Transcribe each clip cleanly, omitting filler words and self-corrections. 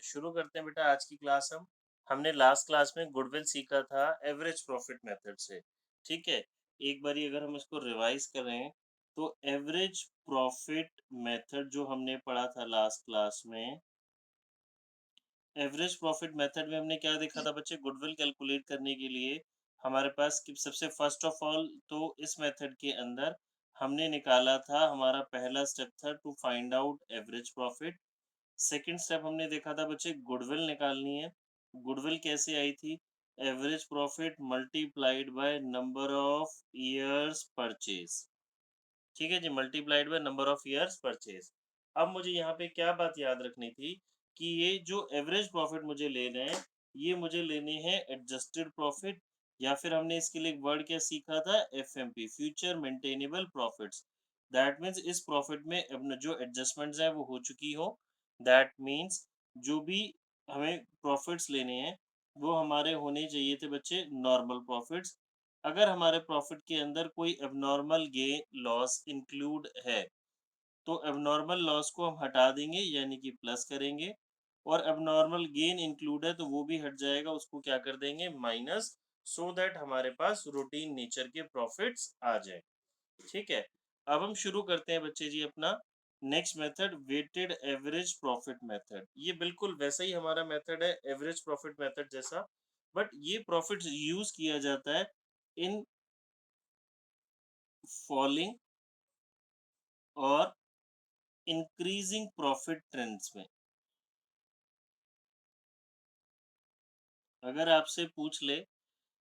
शुरू करते हैं बेटा आज की क्लास हमने लास्ट क्लास में गुडविल सीखा था एवरेज प्रॉफिट मेथड से। ठीक है, एक बारी अगर हम इसको रिवाइज करें तो एवरेज प्रॉफिट मेथड जो हमने पढ़ा था लास्ट क्लास में, एवरेज प्रॉफिट मेथड में हमने क्या देखा था बच्चे, गुडविल कैलकुलेट करने के लिए हमारे पास कि सबसे फर्स्ट ऑफ ऑल तो इस मेथड के अंदर हमने निकाला था, हमारा पहला स्टेप था to find out average profit. Second step हमने देखा था बच्चे गुडविल निकालनी है। गुडविल कैसे आई थी? Average profit multiplied by number of years purchase. ठीक है जी, multiplied by number of years purchase. अब मुझे यहाँ पे क्या बात याद रखनी थी कि ये जो एवरेज प्रॉफिट मुझे लेने हैं, ये मुझे लेने हैं एडजस्टेड प्रॉफिट, या फिर हमने इसके लिए एक वर्ड क्या सीखा था, FMP, future maintainable profits. That means इस प्रॉफिट में अब जो एडजस्टमेंट्स हैं वो हो चुकी हो। दैट मीन्स जो भी हमें प्रॉफिट्स लेने हैं वो हमारे होने चाहिए थे बच्चे नॉर्मल प्रॉफिट्स। अगर हमारे प्रॉफिट के अंदर कोई एबनॉर्मल गेन लॉस इंक्लूड है तो एबनॉर्मल लॉस को हम हटा देंगे यानी कि प्लस करेंगे, और एबनॉर्मल गेन इंक्लूड है तो वो भी हट जाएगा, उसको क्या कर देंगे, माइनस, सो दैट हमारे पास रूटीन नेचर के प्रॉफिट्स आ जाए। ठीक है, अब हम शुरू करते हैं बच्चे जी अपना next method, weighted average profit method. ये बिल्कुल वैसा ही हमारा मेथड है एवरेज प्रॉफिट मेथड जैसा, बट ये प्रॉफिट यूज किया जाता है इन फॉलिंग और इंक्रीजिंग प्रॉफिट ट्रेंड्स में। अगर आपसे पूछ ले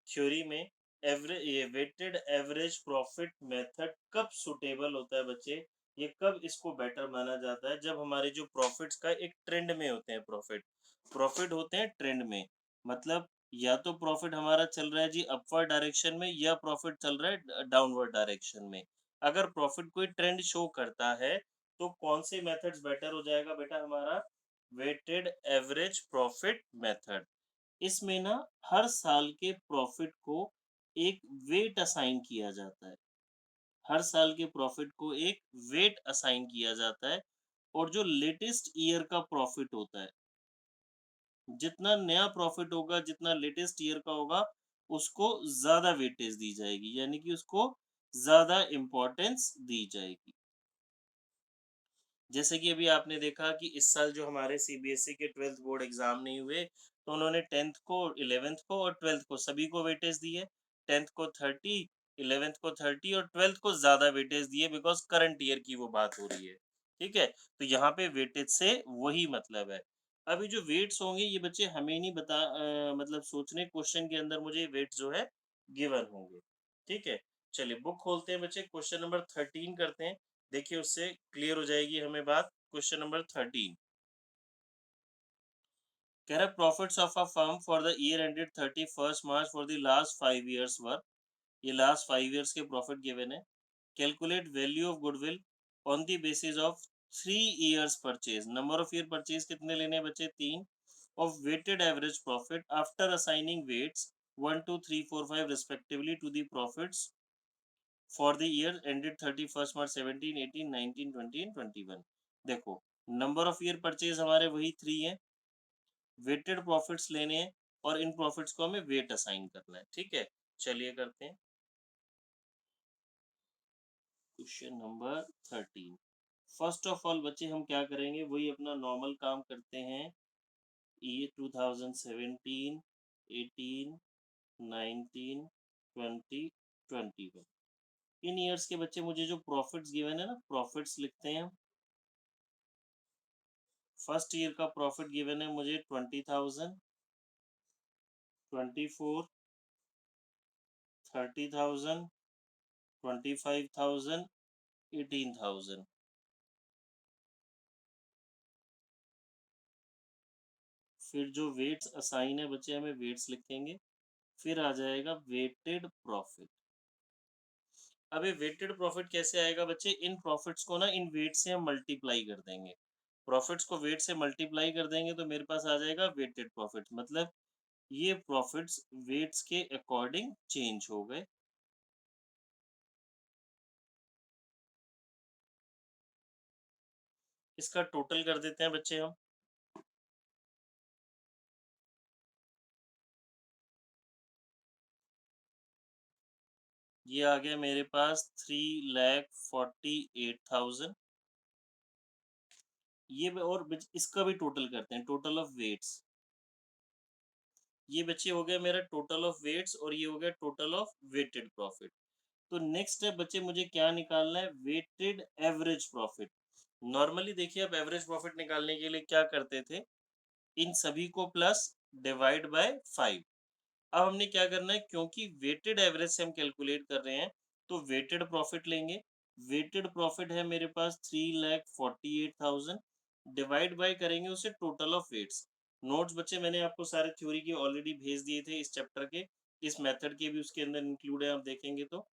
थ्योरी में एवरेज, ये वेटेड एवरेज प्रॉफिट मेथड कब सुटेबल होता है बच्चे, ये कब इसको बेटर माना जाता है, जब हमारे जो प्रॉफिट्स का एक ट्रेंड में होते हैं, प्रॉफिट प्रॉफिट होते हैं ट्रेंड में। मतलब या तो प्रॉफिट हमारा चल रहा है जी अपवर्ड डायरेक्शन में, या प्रॉफिट चल रहा है डाउनवर्ड डायरेक्शन में। अगर प्रॉफिट कोई ट्रेंड शो करता है तो कौन से मेथड्स बेटर हो जाएगा बेटा हमारा, वेटेड एवरेज प्रॉफिट मेथड। इसमें ना हर साल के प्रॉफिट को एक वेट असाइन किया जाता है। हर साल के प्रॉफिट को एक वेट असाइन किया जाता है, और जो लेटेस्ट ईयर का प्रॉफिट होता है, जितना नया प्रॉफिट होगा, जितना लेटेस्ट ईयर का होगा, उसको ज्यादा वेटेज दी जाएगी, यानी कि उसको ज्यादा इम्पोर्टेंस दी जाएगी। जैसे कि अभी आपने देखा कि इस साल जो हमारे सीबीएसई के 12th बोर्ड एग्जाम नहीं हुए, तो उन्होंने 10th को, 11th को और 12th को सभी को वेटेज दी है। 10th को 30, 11th को 30 और 12th को ज्यादा वेटेज दिए, बिकॉज करंट ईयर की वो बात हो रही है। ठीक है, तो यहाँ पे वेटेज से वही मतलब है। अभी जो वेट्स होंगे ये बच्चे हमें नहीं मतलब सोचने, क्वेश्चन के अंदर मुझे वेट जो है गिवन होंगे। ठीक है, चलिए बुक खोलते हैं बच्चे, क्वेश्चन नंबर 13 करते हैं। देखिए उससे क्लियर हो जाएगी हमें बात। क्वेश्चन नंबर 13 कह रहा है profits of a firm for the year ended 31 March for the last 5 years were, ये लास्ट 5 years के प्रॉफिट गिवन है। Calculate value of goodwill on the basis of 3 years purchase. Number of year purchase कितने लेने हैं बच्चे, 3, of weighted average profit after assigning weights 1 2 3 4 5 respectively to the profits for the year ended 31 March 17 18 19 20 and 21। देखो number of year purchase हमारे वही 3 है, weighted profits लेने हैं, और इन प्रॉफिट्स को हमें वेट असाइन करना है। ठीक है, चलिए करते हैं question number 13। First of all बच्चे हम क्या करेंगे, वही अपना नॉर्मल काम करते हैं। ये 2017, 18, 19, 20, 21, इन ईयर्स के बच्चे मुझे जो प्रॉफिट्स गिवन है ना, प्रॉफिट्स लिखते हैं हम। फर्स्ट ईयर का प्रॉफिट गिवन है मुझे 20,000, 24, 30,000, 25,000, 18,000। फिर जो वेट्स असाइन है बच्चे, हमें वेट्स लिखेंगे, फिर आ जाएगा वेटेड प्रॉफिट। अब ये वेटेड प्रॉफिट कैसे आएगा बच्चे, इन प्रॉफिट्स को ना इन वेट से हम मल्टीप्लाई कर देंगे। प्रॉफिट्स को वेट से मल्टीप्लाई कर देंगे तो मेरे पास आ जाएगा वेटेड प्रॉफिट, मतलब ये प्रॉफिट्स वेट्स के अकॉर्डिंग चेंज हो गए। इसका टोटल कर देते हैं बच्चे हम। ये आ गया मेरे पास 3,48,000। और इसका भी टोटल करते हैं, टोटल ऑफ वेट्स। ये बच्चे हो गया मेरा टोटल ऑफ वेट्स और ये हो गया टोटल ऑफ वेटेड प्रॉफिट। तो नेक्स्ट है बच्चे मुझे क्या निकालना है, वेटेड एवरेज प्रॉफिट। नॉर्मली देखिए आप एवरेज प्रॉफिट निकालने के लिए क्या करते थे, इन सभी को प्लस डिवाइड बाय 5। अब हमने क्या करना है, क्योंकि वेटेड एवरेज से हम कैलकुलेट कर रहे हैं तो वेटेड प्रॉफिट लेंगे। वेटेड प्रॉफिट है मेरे पास 3,48,000, डिवाइड बाय करेंगे उसे टोटल ऑफ वेट्स। नोट्स बच्चे मैंने आपको सारे थ्योरी के ऑलरेडी भेज दिए थे इस चैप्टर के, इस मेथड के भी उसके अंदर इंक्लूड है, आप देखेंगे तो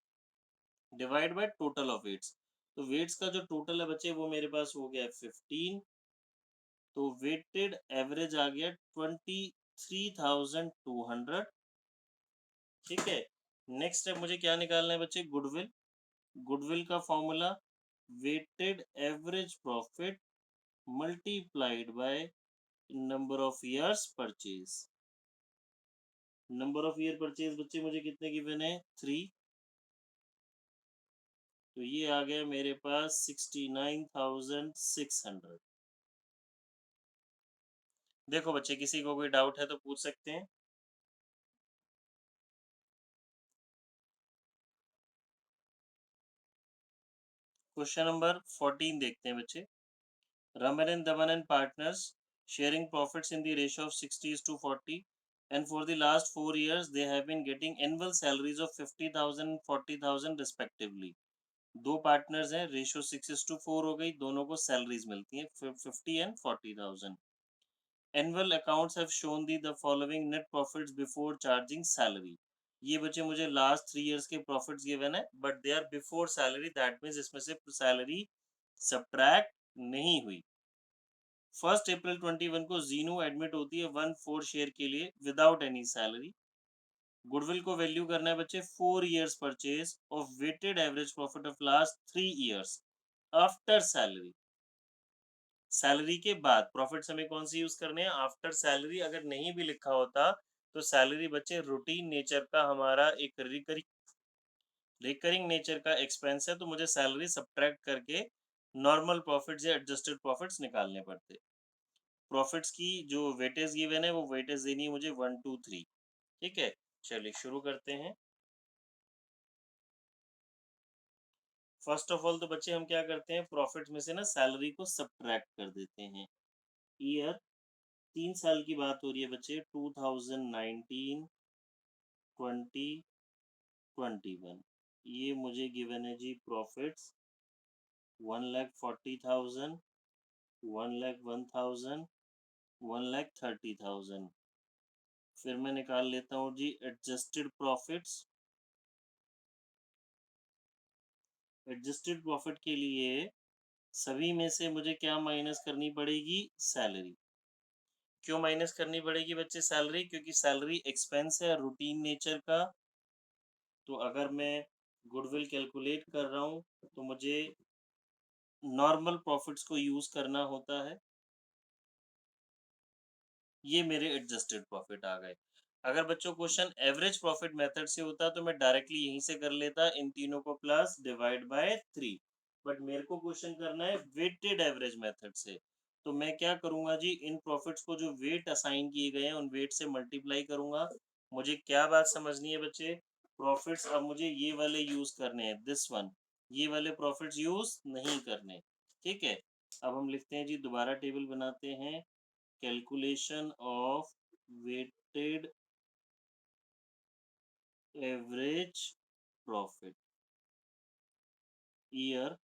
divide by total of weights. तो वेट्स का जो टोटल है बच्चे वो मेरे पास हो गया 15। तो वेटेड एवरेज आ गया 23,200। ठीक है। नेक्स्ट है मुझे क्या निकालना है बच्चे, गुडविल। गुडविल का formula weighted average profit multiplied by number of years purchase. Number of year purchase बच्चे मुझे कितने गिवन है, 3। तो ये आ गया मेरे पास 69,600। देखो बच्चे किसी को कोई डाउट है तो पूछ सकते हैं। क्वेश्चन नंबर 14 देखते हैं बच्चे। Raman and Daman and partners sharing profits in the ratio of 60:40, and for the last 4 years they have been getting annual salaries of 50,000 and 40,000 respectively। दो पार्टनर्स हैं, रेशियो 6:4 हो गई, दोनों को सैलरीज मिलती हैं 50 and 40,000। Annual accounts have shown the the following net profits before charging salary. ये बच्चे मुझे लास्ट 3 इयर्स के प्रॉफिट्स गिवन है but they are before salary, that means इसमें से सैलरी सब्ट्रैक्ट नहीं हुई। 1 अप्रैल 21 को जीनो एडमिट होती है 1/4 शेयर के लिए विदाउट एनी सैलरी। गुडविल को वैल्यू करना है बच्चे 4 years purchase of weighted average profit of last 3 years after salary. Salary के बाद प्रॉफिट्स हमें कौन सी यूज करने हैं, आफ्टर सैलरी। अगर नहीं भी लिखा होता तो सैलरी बच्चे रूटीन नेचर का हमारा एक रिकरिंग नेचर का एक्सपेंस है, तो मुझे सैलरी सब्ट्रैक्ट करके नॉर्मल प्रॉफिट्स या एडजस्टेड प्रॉफिट्स निकालने पड़ते। प्रॉफिट्स की जो वेटेज गिवन है वो वेटेज देनी है मुझे 1 2 3। ठीक है, चलिए शुरू करते हैं। फर्स्ट ऑफ ऑल तो बच्चे हम क्या करते हैं, प्रॉफिट में से ना सैलरी को सब्ट्रैक्ट कर देते हैं। ईयर 3 साल की बात हो रही है बच्चे, 2019 2021। ये मुझे गिवन है जी प्रॉफिट्स 1,40,000, 1,01,000, 1,30,000। फिर मैं निकाल लेता हूँ जी एडजस्टेड प्रॉफिट्स। एडजस्टेड प्रॉफिट के लिए सभी में से मुझे क्या माइनस करनी पड़ेगी, सैलरी। क्यों माइनस करनी पड़ेगी बच्चे सैलरी, क्योंकि सैलरी एक्सपेंस है रूटीन नेचर का। तो अगर मैं गुडविल कैलकुलेट कर रहा हूँ तो मुझे नॉर्मल प्रॉफिट्स को यूज करना होता है। ये मेरे एडजस्टेड प्रॉफिट आ गए। अगर बच्चों क्वेश्चन एवरेज प्रॉफिट मेथड से होता तो मैं डायरेक्टली यहीं से कर लेता, इन तीनों को प्लस डिवाइड बाय 3। बट मेरे को क्वेश्चन करना है वेटेड एवरेज मेथड से। तो मैं क्या करूंगा जी, इन प्रॉफिट्स को जो वेट असाइन किए गए हैं उन वेट से मल्टीप्लाई करूंगा। मुझे क्या बात समझनी है बच्चे, प्रॉफिट्स अब मुझे ये वाले यूज करने हैं, दिस वन। ये वाले प्रॉफिट्स यूज नहीं करने। ठीक है। अब हम लिखते हैं जी, दोबारा टेबल बनाते हैं। Calculation of weighted average profit, year,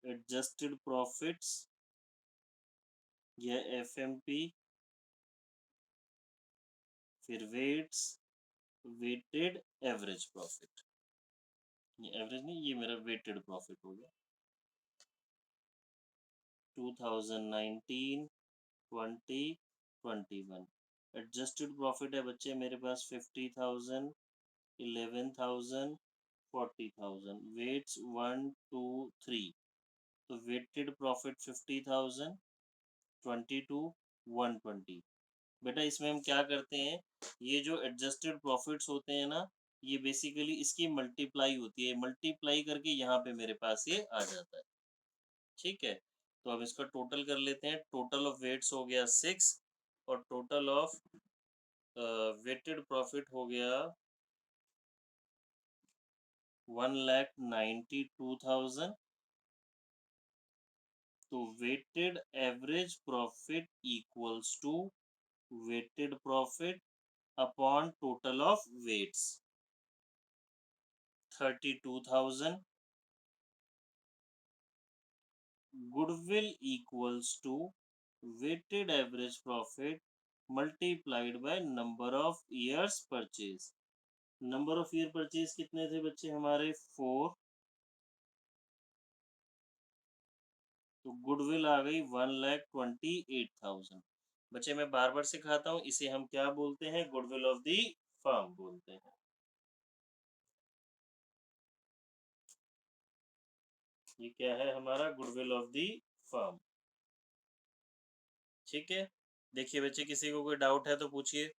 adjusted profits या एफएमपी, फिर वेट्स, वेटेड एवरेज प्रॉफिट। ये एवरेज नहीं, ये मेरा वेटेड प्रॉफिट हो गया। 2019 20 21। एडजस्टेड प्रॉफिट है बच्चे मेरे पास 50,000, 11,000, 40,000। वेट्स 1 2 3। तो वेटेड प्रॉफिट 50,000, 22, 120। बेटा इसमें हम क्या करते हैं, ये जो एडजस्टेड प्रॉफिट्स होते हैं ना, ये बेसिकली इसकी मल्टीप्लाई होती है, मल्टीप्लाई करके यहाँ पे मेरे पास ये आ जाता है। ठीक है, तो अब इसका टोटल कर लेते हैं। टोटल ऑफ वेट्स हो गया 6 और टोटल ऑफ वेटेड प्रॉफिट हो गया 1,92,000। तो weighted average profit equals to weighted profit upon total of weights 32,000। Goodwill equals to weighted average profit multiplied by number of years purchase. Number of year purchase कितने थे बच्चे हमारे 4। तो goodwill आ गई 1,28,000। बच्चे मैं बार बार सिखाता हूँ, इसे हम क्या बोलते हैं? गुडविल ऑफ दी फर्म बोलते हैं। ये क्या है हमारा? Goodwill of the firm. ठीक है, देखिए बच्चे किसी को कोई डाउट है तो पूछिए।